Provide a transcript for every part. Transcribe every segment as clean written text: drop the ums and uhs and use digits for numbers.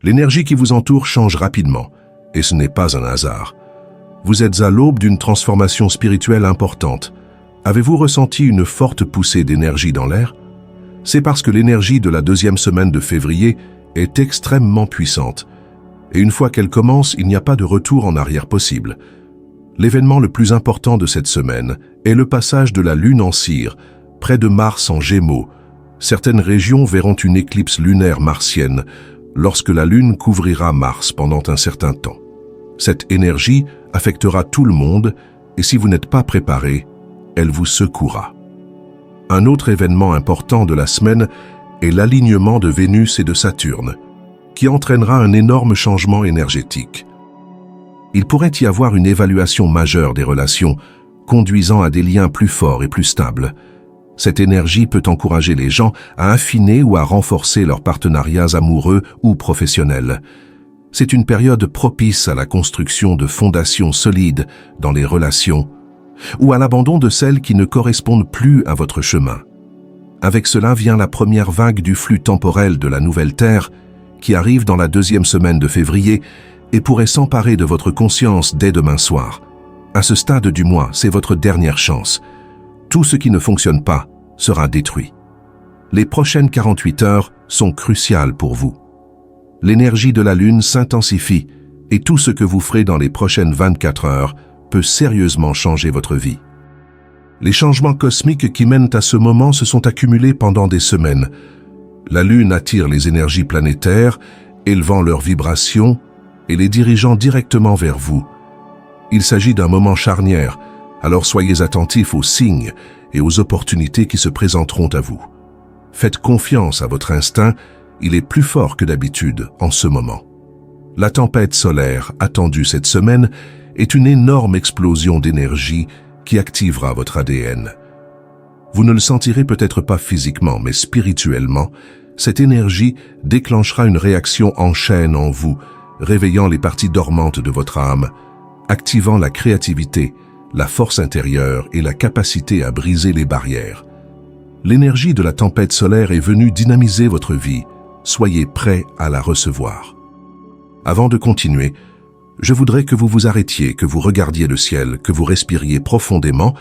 L'énergie qui vous entoure change rapidement, et ce n'est pas un hasard. Vous êtes à l'aube d'une transformation spirituelle importante. Avez-vous ressenti une forte poussée d'énergie dans l'air? C'est parce que l'énergie de la deuxième semaine de février est extrêmement puissante. Et une fois qu'elle commence, il n'y a pas de retour en arrière possible. L'événement le plus important de cette semaine est le passage de la Lune en Cire, près de Mars en Gémeaux. Certaines régions verront une éclipse lunaire martienne lorsque la Lune couvrira Mars pendant un certain temps. Cette énergie affectera tout le monde et si vous n'êtes pas préparé, elle vous secouera. Un autre événement important de la semaine est l'alignement de Vénus et de Saturne, qui entraînera un énorme changement énergétique. Il pourrait y avoir une évaluation majeure des relations, conduisant à des liens plus forts et plus stables. Cette énergie peut encourager les gens à affiner ou à renforcer leurs partenariats amoureux ou professionnels. C'est une période propice à la construction de fondations solides dans les relations, ou à l'abandon de celles qui ne correspondent plus à votre chemin. Avec cela vient la première vague du flux temporel de la nouvelle Terre, qui arrive dans la deuxième semaine de février et pourrait s'emparer de votre conscience dès demain soir. À ce stade du mois, c'est votre dernière chance. Tout ce qui ne fonctionne pas sera détruit. Les prochaines 48 heures sont cruciales pour vous. L'énergie de la Lune s'intensifie et tout ce que vous ferez dans les prochaines 24 heures peut sérieusement changer votre vie. Les changements cosmiques qui mènent à ce moment se sont accumulés pendant des semaines. La Lune attire les énergies planétaires, élevant leurs vibrations et les dirigeant directement vers vous. Il s'agit d'un moment charnière, alors soyez attentifs aux signes et aux opportunités qui se présenteront à vous. Faites confiance à votre instinct, il est plus fort que d'habitude en ce moment. La tempête solaire attendue cette semaine est une énorme explosion d'énergie qui activera votre ADN. Vous ne le sentirez peut-être pas physiquement, mais spirituellement, cette énergie déclenchera une réaction en chaîne en vous, réveillant les parties dormantes de votre âme, activant la créativité, la force intérieure et la capacité à briser les barrières. L'énergie de la tempête solaire est venue dynamiser votre vie. Soyez prêts à la recevoir. Avant de continuer, je voudrais que vous vous arrêtiez, que vous regardiez le ciel, que vous respiriez profondément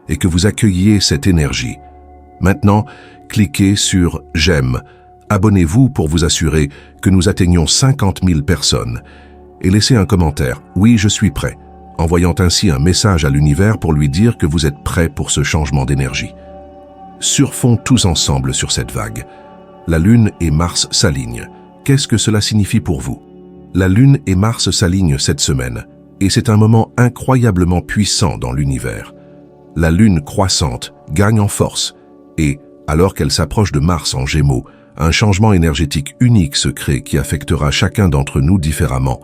et que vous accueilliez cette énergie. Maintenant, cliquez sur « J'aime ». Abonnez-vous pour vous assurer que nous atteignons 50 000 personnes. Et laissez un commentaire « Oui, je suis prêt », envoyant ainsi un message à l'univers pour lui dire que vous êtes prêt pour ce changement d'énergie. Surfons tous ensemble sur cette vague. La Lune et Mars s'alignent. Qu'est-ce que cela signifie pour vous? La Lune et Mars s'alignent cette semaine, et c'est un moment incroyablement puissant dans l'univers. La Lune croissante gagne en force, et, alors qu'elle s'approche de Mars en Gémeaux, un changement énergétique unique se crée qui affectera chacun d'entre nous différemment.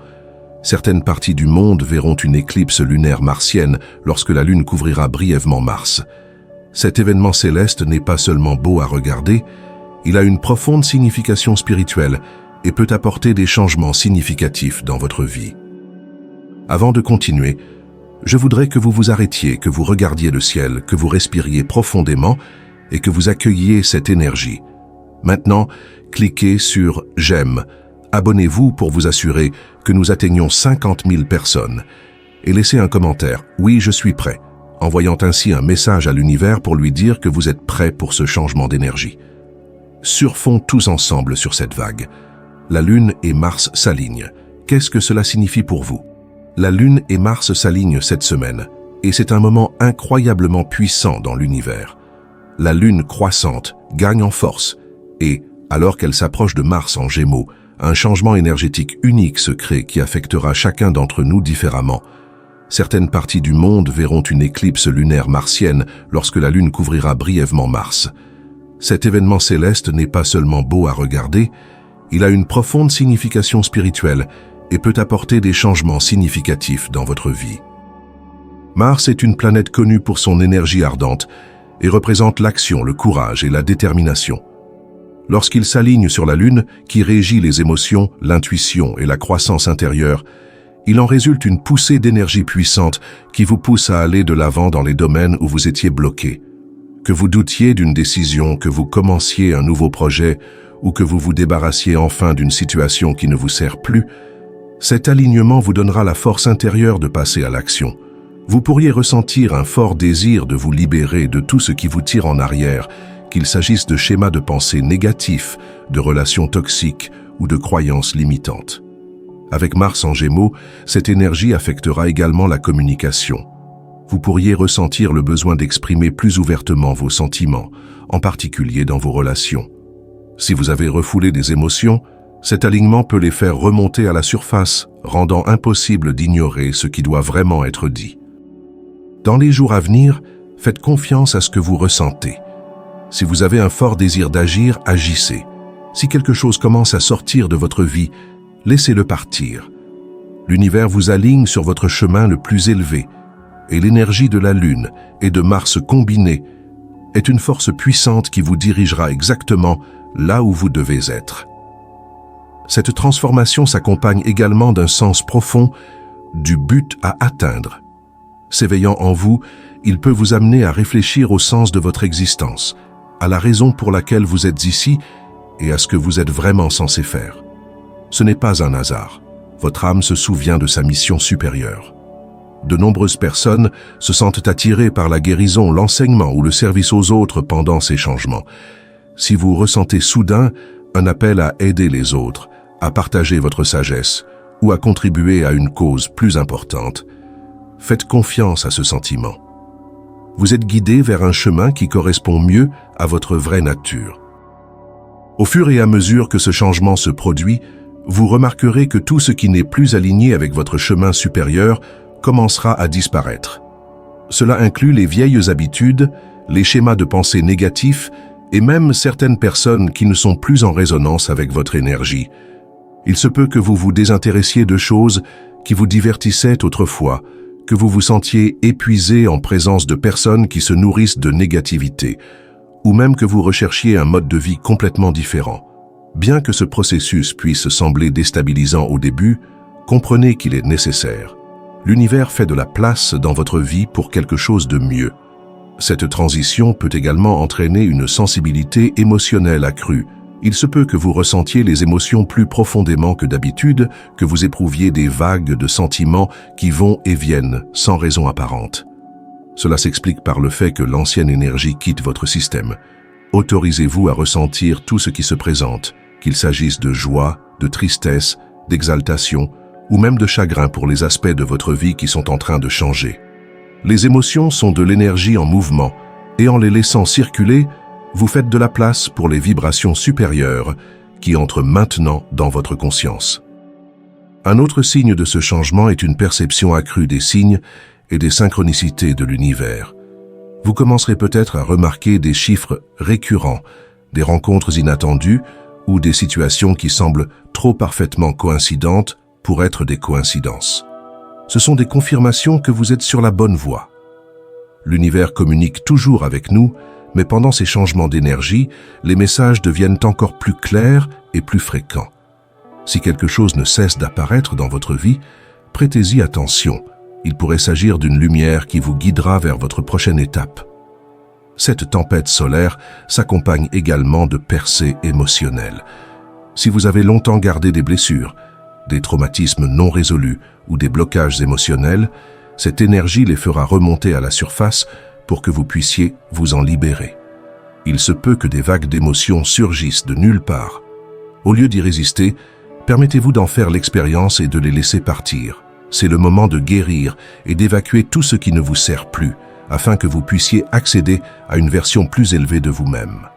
Certaines parties du monde verront une éclipse lunaire martienne lorsque la Lune couvrira brièvement Mars. Cet événement céleste n'est pas seulement beau à regarder, il a une profonde signification spirituelle et peut apporter des changements significatifs dans votre vie. Avant de continuer, je voudrais que vous vous arrêtiez, que vous regardiez le ciel, que vous respiriez profondément et que vous accueilliez cette énergie. Maintenant, cliquez sur « J'aime ». Abonnez-vous pour vous assurer que nous atteignons 50 000 personnes. Et laissez un commentaire « Oui, je suis prêt », envoyant ainsi un message à l'univers pour lui dire que vous êtes prêt pour ce changement d'énergie. Surfons tous ensemble sur cette vague. La Lune et Mars s'alignent. Qu'est-ce que cela signifie pour vous? La Lune et Mars s'alignent cette semaine, et c'est un moment incroyablement puissant dans l'univers. La Lune croissante gagne en force, et, alors qu'elle s'approche de Mars en Gémeaux, un changement énergétique unique se crée qui affectera chacun d'entre nous différemment. Certaines parties du monde verront une éclipse lunaire martienne lorsque la Lune couvrira brièvement Mars. Cet événement céleste n'est pas seulement beau à regarder, il a une profonde signification spirituelle et peut apporter des changements significatifs dans votre vie. Mars est une planète connue pour son énergie ardente et représente l'action, le courage et la détermination. Lorsqu'il s'aligne sur la Lune, qui régit les émotions, l'intuition et la croissance intérieure, il en résulte une poussée d'énergie puissante qui vous pousse à aller de l'avant dans les domaines où vous étiez bloqué. Que vous doutiez d'une décision, que vous commenciez un nouveau projet ou que vous vous débarrassiez enfin d'une situation qui ne vous sert plus, cet alignement vous donnera la force intérieure de passer à l'action. Vous pourriez ressentir un fort désir de vous libérer de tout ce qui vous tire en arrière, qu'il s'agisse de schémas de pensée négatifs, de relations toxiques ou de croyances limitantes. Avec Mars en Gémeaux, cette énergie affectera également la communication. Vous pourriez ressentir le besoin d'exprimer plus ouvertement vos sentiments, en particulier dans vos relations. Si vous avez refoulé des émotions, cet alignement peut les faire remonter à la surface, rendant impossible d'ignorer ce qui doit vraiment être dit. Dans les jours à venir, faites confiance à ce que vous ressentez. Si vous avez un fort désir d'agir, agissez. Si quelque chose commence à sortir de votre vie, laissez-le partir. L'univers vous aligne sur votre chemin le plus élevé, et l'énergie de la Lune et de Mars combinée est une force puissante qui vous dirigera exactement là où vous devez être. Cette transformation s'accompagne également d'un sens profond du but à atteindre. S'éveillant en vous, il peut vous amener à réfléchir au sens de votre existence, à la raison pour laquelle vous êtes ici et à ce que vous êtes vraiment censé faire. Ce n'est pas un hasard. Votre âme se souvient de sa mission supérieure. De nombreuses personnes se sentent attirées par la guérison, l'enseignement ou le service aux autres pendant ces changements. Si vous ressentez soudain un appel à aider les autres, à partager votre sagesse ou à contribuer à une cause plus importante, faites confiance à ce sentiment. Vous êtes guidé vers un chemin qui correspond mieux à votre vraie nature. Au fur et à mesure que ce changement se produit, vous remarquerez que tout ce qui n'est plus aligné avec votre chemin supérieur commencera à disparaître. Cela inclut les vieilles habitudes, les schémas de pensée négatifs et même certaines personnes qui ne sont plus en résonance avec votre énergie. Il se peut que vous vous désintéressiez de choses qui vous divertissaient autrefois, que vous vous sentiez épuisé en présence de personnes qui se nourrissent de négativité, ou même que vous recherchiez un mode de vie complètement différent. Bien que ce processus puisse sembler déstabilisant au début, comprenez qu'il est nécessaire. L'univers fait de la place dans votre vie pour quelque chose de mieux. Cette transition peut également entraîner une sensibilité émotionnelle accrue. Il se peut que vous ressentiez les émotions plus profondément que d'habitude, que vous éprouviez des vagues de sentiments qui vont et viennent sans raison apparente. Cela s'explique par le fait que l'ancienne énergie quitte votre système. Autorisez-vous à ressentir tout ce qui se présente, qu'il s'agisse de joie, de tristesse, d'exaltation, ou même de chagrin pour les aspects de votre vie qui sont en train de changer. Les émotions sont de l'énergie en mouvement, et en les laissant circuler, vous faites de la place pour les vibrations supérieures qui entrent maintenant dans votre conscience. Un autre signe de ce changement est une perception accrue des signes et des synchronicités de l'univers. Vous commencerez peut-être à remarquer des chiffres récurrents, des rencontres inattendues ou des situations qui semblent trop parfaitement coïncidentes pour être des coïncidences. Ce sont des confirmations que vous êtes sur la bonne voie. L'univers communique toujours avec nous, mais pendant ces changements d'énergie, les messages deviennent encore plus clairs et plus fréquents. Si quelque chose ne cesse d'apparaître dans votre vie, prêtez-y attention. Il pourrait s'agir d'une lumière qui vous guidera vers votre prochaine étape. Cette tempête solaire s'accompagne également de percées émotionnelles. Si vous avez longtemps gardé des blessures, des traumatismes non résolus ou des blocages émotionnels, cette énergie les fera remonter à la surface pour que vous puissiez vous en libérer. Il se peut que des vagues d'émotions surgissent de nulle part. Au lieu d'y résister, permettez-vous d'en faire l'expérience et de les laisser partir. C'est le moment de guérir et d'évacuer tout ce qui ne vous sert plus, afin que vous puissiez accéder à une version plus élevée de vous-même.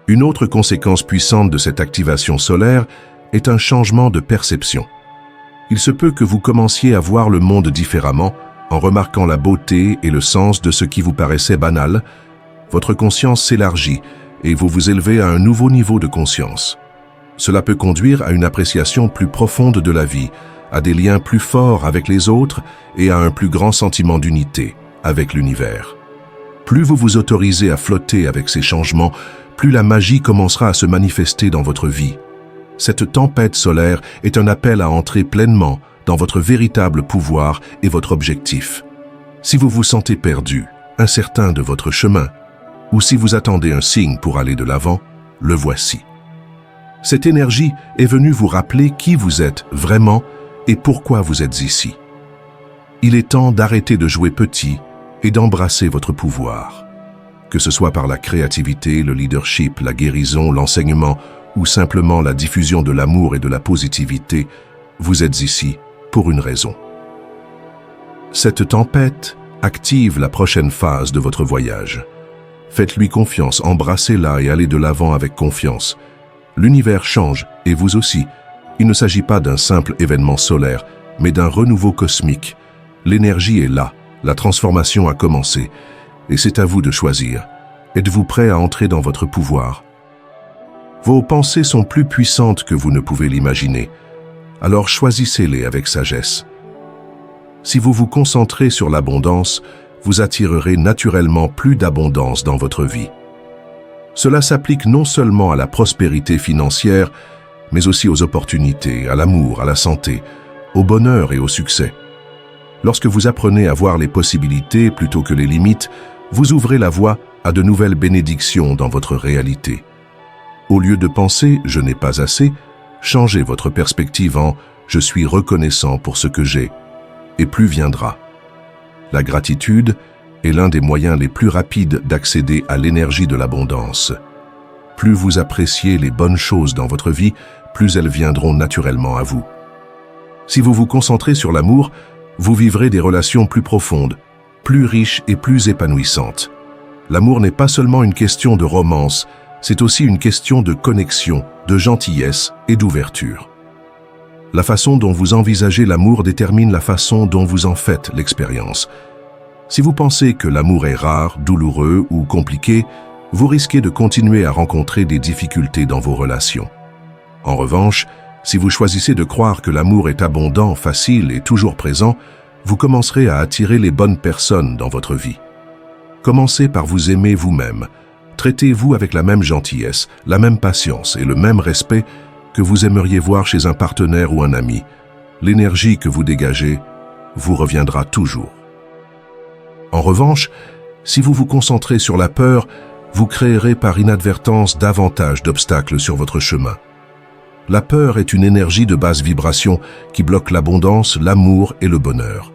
Une autre conséquence puissante de cette activation solaire est un changement de perception. Il se peut que vous commenciez à voir le monde différemment, en remarquant la beauté et le sens de ce qui vous paraissait banal. Votre conscience s'élargit et vous vous élevez à un nouveau niveau de conscience. Cela peut conduire à une appréciation plus profonde de la vie, à des liens plus forts avec les autres et à un plus grand sentiment d'unité avec l'univers. Plus vous vous autorisez à flotter avec ces changements, plus la magie commencera à se manifester dans votre vie. Cette tempête solaire est un appel à entrer pleinement dans votre véritable pouvoir et votre objectif. Si vous vous sentez perdu, incertain de votre chemin, ou si vous attendez un signe pour aller de l'avant, le voici. Cette énergie est venue vous rappeler qui vous êtes vraiment et pourquoi vous êtes ici. Il est temps d'arrêter de jouer petit et d'embrasser votre pouvoir. Que ce soit par la créativité, le leadership, la guérison, l'enseignement ou simplement la diffusion de l'amour et de la positivité, vous êtes ici pour une raison. Cette tempête active la prochaine phase de votre voyage. Faites-lui confiance, embrassez-la et allez de l'avant avec confiance. L'univers change, et vous aussi. Il ne s'agit pas d'un simple événement solaire, mais d'un renouveau cosmique. L'énergie est là, la transformation a commencé, et c'est à vous de choisir. Êtes-vous prêt à entrer dans votre pouvoir? Vos pensées sont plus puissantes que vous ne pouvez l'imaginer, alors choisissez-les avec sagesse. Si vous vous concentrez sur l'abondance, vous attirerez naturellement plus d'abondance dans votre vie. Cela s'applique non seulement à la prospérité financière, mais aussi aux opportunités, à l'amour, à la santé, au bonheur et au succès. Lorsque vous apprenez à voir les possibilités plutôt que les limites, vous ouvrez la voie à de nouvelles bénédictions dans votre réalité. Au lieu de penser « je n'ai pas assez », changez votre perspective en « je suis reconnaissant pour ce que j'ai » et plus viendra. La gratitude est l'un des moyens les plus rapides d'accéder à l'énergie de l'abondance. Plus vous appréciez les bonnes choses dans votre vie, plus elles viendront naturellement à vous. Si vous vous concentrez sur l'amour, vous vivrez des relations plus profondes, plus riches et plus épanouissantes. L'amour n'est pas seulement une question de romance, c'est aussi une question de connexion, de gentillesse et d'ouverture. La façon dont vous envisagez l'amour détermine la façon dont vous en faites l'expérience. Si vous pensez que l'amour est rare, douloureux ou compliqué, vous risquez de continuer à rencontrer des difficultés dans vos relations. En revanche, si vous choisissez de croire que l'amour est abondant, facile et toujours présent, vous commencerez à attirer les bonnes personnes dans votre vie. Commencez par vous aimer vous-même. Traitez-vous avec la même gentillesse, la même patience et le même respect que vous aimeriez voir chez un partenaire ou un ami. L'énergie que vous dégagez vous reviendra toujours. En revanche, si vous vous concentrez sur la peur, vous créerez par inadvertance davantage d'obstacles sur votre chemin. La peur est une énergie de basse vibration qui bloque l'abondance, l'amour et le bonheur.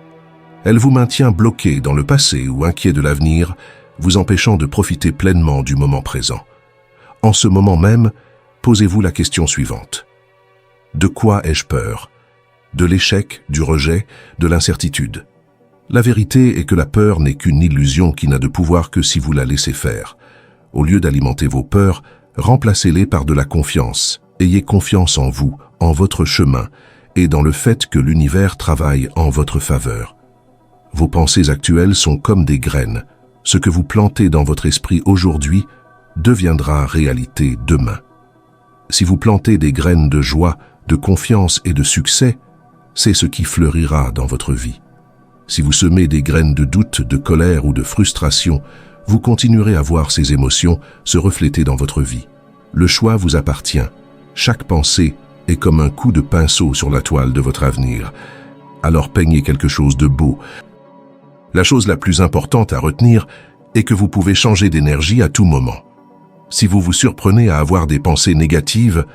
Elle vous maintient bloqué dans le passé ou inquiet de l'avenir, vous empêchant de profiter pleinement du moment présent. En ce moment même, posez-vous la question suivante. De quoi ai-je peur? De l'échec, du rejet, de l'incertitude? La vérité est que la peur n'est qu'une illusion qui n'a de pouvoir que si vous la laissez faire. Au lieu d'alimenter vos peurs, remplacez-les par de la confiance. Ayez confiance en vous, en votre chemin, et dans le fait que l'univers travaille en votre faveur. Vos pensées actuelles sont comme des graines. Ce que vous plantez dans votre esprit aujourd'hui deviendra réalité demain. Si vous plantez des graines de joie, de confiance et de succès, c'est ce qui fleurira dans votre vie. Si vous semez des graines de doute, de colère ou de frustration, vous continuerez à voir ces émotions se refléter dans votre vie. Le choix vous appartient. Chaque pensée est comme un coup de pinceau sur la toile de votre avenir. Alors peignez quelque chose de beau. La chose la plus importante à retenir est que vous pouvez changer d'énergie à tout moment. Si vous vous surprenez à avoir des pensées négatives,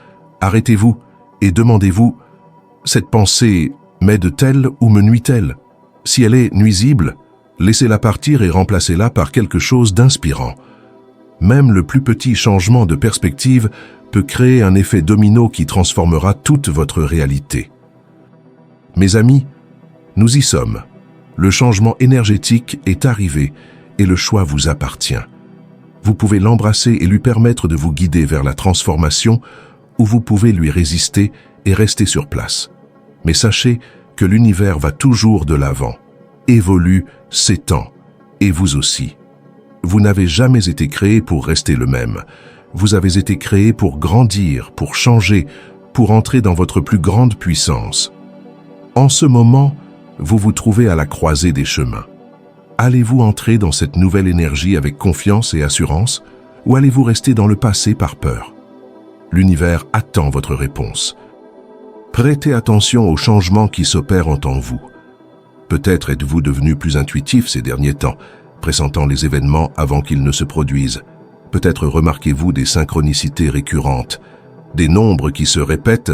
arrêtez-vous et demandez-vous « Cette pensée m'aide-t-elle ou me nuit-elle » Si elle est nuisible, laissez-la partir et remplacez-la par quelque chose d'inspirant. Même le plus petit changement de perspective peut créer un effet domino qui transformera toute votre réalité. Mes amis, nous y sommes. Le changement énergétique est arrivé et le choix vous appartient. Vous pouvez l'embrasser et lui permettre de vous guider vers la transformation ou vous pouvez lui résister et rester sur place. Mais sachez que l'univers va toujours de l'avant, évolue, s'étend, et vous aussi. Vous n'avez jamais été créé pour rester le même. Vous avez été créé pour grandir, pour changer, pour entrer dans votre plus grande puissance. En ce moment, vous vous trouvez à la croisée des chemins. Allez-vous entrer dans cette nouvelle énergie avec confiance et assurance, ou allez-vous rester dans le passé par peur? L'univers attend votre réponse. Prêtez attention aux changements qui s'opèrent en vous. Peut-être êtes-vous devenu plus intuitif ces derniers temps, pressentant les événements avant qu'ils ne se produisent. Peut-être remarquez-vous des synchronicités récurrentes. des nombres qui se répètent,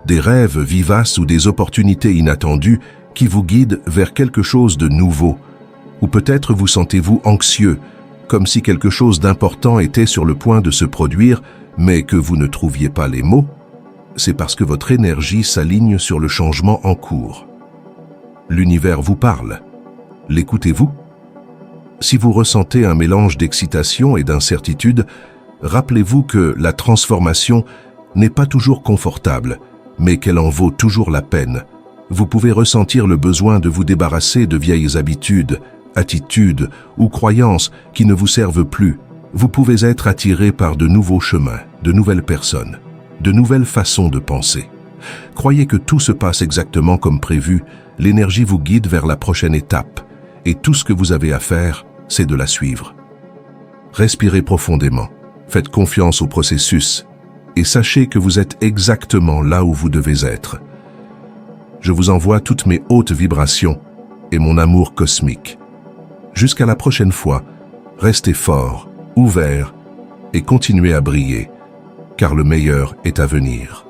des rêves vivaces ou des opportunités inattendues qui vous guident vers quelque chose de nouveau. Ou peut-être vous sentez-vous anxieux, comme si quelque chose d'important était sur le point de se produire, mais que vous ne trouviez pas les mots. C'est parce que votre énergie s'aligne sur le changement en cours. L'univers vous parle. L'écoutez-vous? Si vous ressentez un mélange d'excitation et d'incertitude, rappelez-vous que la transformation n'est pas toujours confortable, mais qu'elle en vaut toujours la peine. Vous pouvez ressentir le besoin de vous débarrasser de vieilles habitudes, attitudes ou croyances qui ne vous servent plus. Vous pouvez être attiré par de nouveaux chemins, de nouvelles personnes, de nouvelles façons de penser. Croyez que tout se passe exactement comme prévu, l'énergie vous guide vers la prochaine étape, et tout ce que vous avez à faire, c'est de la suivre. Respirez profondément, faites confiance au processus, et sachez que vous êtes exactement là où vous devez être. Je vous envoie toutes mes hautes vibrations et mon amour cosmique. Jusqu'à la prochaine fois, restez forts, ouverts et continuez à briller, car le meilleur est à venir.